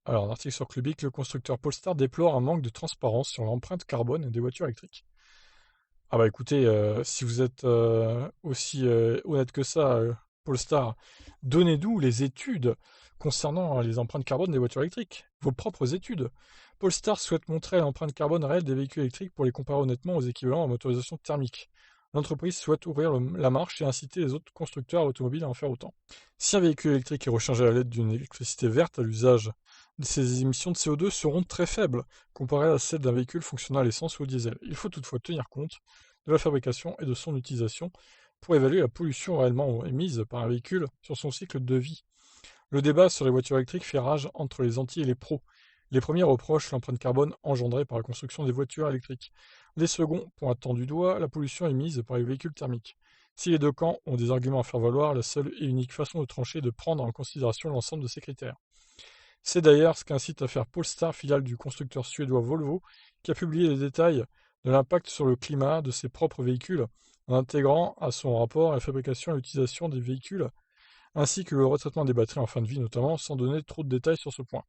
Alors, un article sur Clubic, le constructeur Polestar déplore un manque de transparence sur l'empreinte carbone des voitures électriques. Ah bah écoutez, si vous êtes aussi honnête que ça, Polestar, donnez-nous les études concernant les empreintes carbone des voitures électriques, vos propres études. Polestar souhaite montrer l'empreinte carbone réelle des véhicules électriques pour les comparer honnêtement aux équivalents à motorisation thermique. L'entreprise souhaite ouvrir la marche et inciter les autres constructeurs automobiles à en faire autant. Si un véhicule électrique est rechargé à l'aide d'une électricité verte à l'usage, ses émissions de CO2 seront très faibles comparées à celles d'un véhicule fonctionnant à l'essence ou au diesel. Il faut toutefois tenir compte de la fabrication et de son utilisation pour évaluer la pollution réellement émise par un véhicule sur son cycle de vie. Le débat sur les voitures électriques fait rage entre les anti et les pros. Les premiers reprochent l'empreinte carbone engendrée par la construction des voitures électriques. Les seconds pointent du doigt la pollution émise par les véhicules thermiques. Si les deux camps ont des arguments à faire valoir, la seule et unique façon de trancher est de prendre en considération l'ensemble de ces critères. C'est d'ailleurs ce qu'incite à faire Polestar, filiale du constructeur suédois Volvo, qui a publié les détails de l'impact sur le climat de ses propres véhicules, en intégrant à son rapport la fabrication et l'utilisation des véhicules, ainsi que le retraitement des batteries en fin de vie notamment, sans donner trop de détails sur ce point.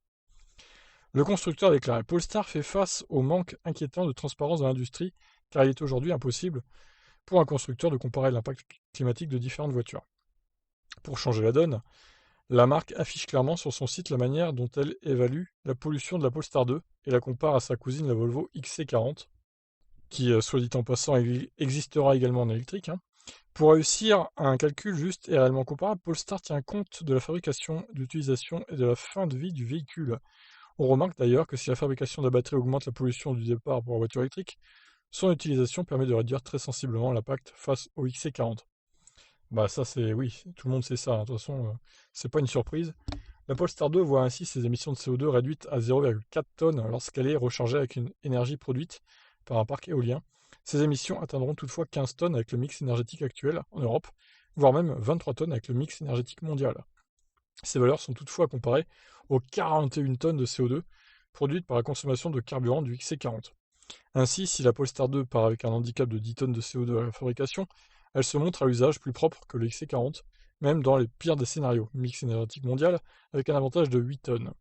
Le constructeur a déclaré: Polestar fait face au manque inquiétant de transparence dans l'industrie, car il est aujourd'hui impossible pour un constructeur de comparer l'impact climatique de différentes voitures. Pour changer la donne, la marque affiche clairement sur son site la manière dont elle évalue la pollution de la Polestar 2 et la compare à sa cousine la Volvo XC40, qui, soit dit en passant, existera également en électrique, hein. Pour réussir un calcul juste et réellement comparable, Polestar tient compte de la fabrication, de l'utilisation et de la fin de vie du véhicule. On remarque d'ailleurs que si la fabrication de la batterie augmente la pollution du départ pour la voiture électrique, son utilisation permet de réduire très sensiblement l'impact face au XC40. Bah ça c'est oui, tout le monde sait ça, hein. De toute façon, c'est pas une surprise. La Polestar 2 voit ainsi ses émissions de CO2 réduites à 0,4 tonnes lorsqu'elle est rechargée avec une énergie produite par un parc éolien. Ces émissions atteindront toutefois 15 tonnes avec le mix énergétique actuel en Europe, voire même 23 tonnes avec le mix énergétique mondial. Ces valeurs sont toutefois comparées aux 41 tonnes de CO2 produites par la consommation de carburant du XC40. Ainsi, si la Polestar 2 part avec un handicap de 10 tonnes de CO2 à la fabrication, elle se montre à l'usage plus propre que le XC40, même dans les pires des scénarios, mix énergétique mondial, avec un avantage de 8 tonnes.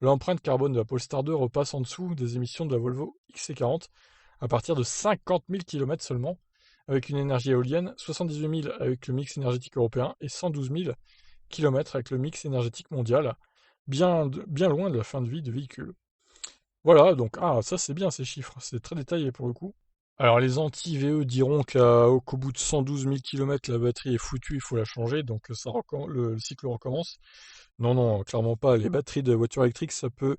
L'empreinte carbone de la Polestar 2 repasse en dessous des émissions de la Volvo XC40 à partir de 50 000 km seulement, avec une énergie éolienne, 78 000 avec le mix énergétique européen et 112 000 km avec le mix énergétique mondial, bien loin de la fin de vie de véhicule. Voilà, donc, ça c'est bien ces chiffres, c'est très détaillé pour le coup. Alors les anti-VE diront qu'au bout de 112 000 km, la batterie est foutue, il faut la changer, donc le cycle recommence. Non, non, clairement pas. Les batteries de voitures électriques, ça peut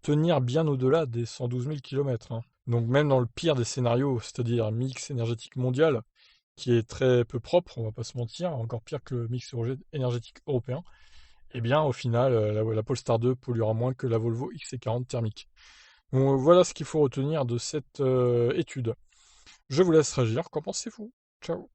tenir bien au-delà des 112 000 km, hein. Donc même dans le pire des scénarios, c'est-à-dire mix énergétique mondial, qui est très peu propre, on va pas se mentir, encore pire que le mix énergétique européen, eh bien au final, la Polestar 2 polluera moins que la Volvo XC40 thermique. Donc voilà ce qu'il faut retenir de cette étude. Je vous laisse réagir, qu'en pensez-vous? Ciao.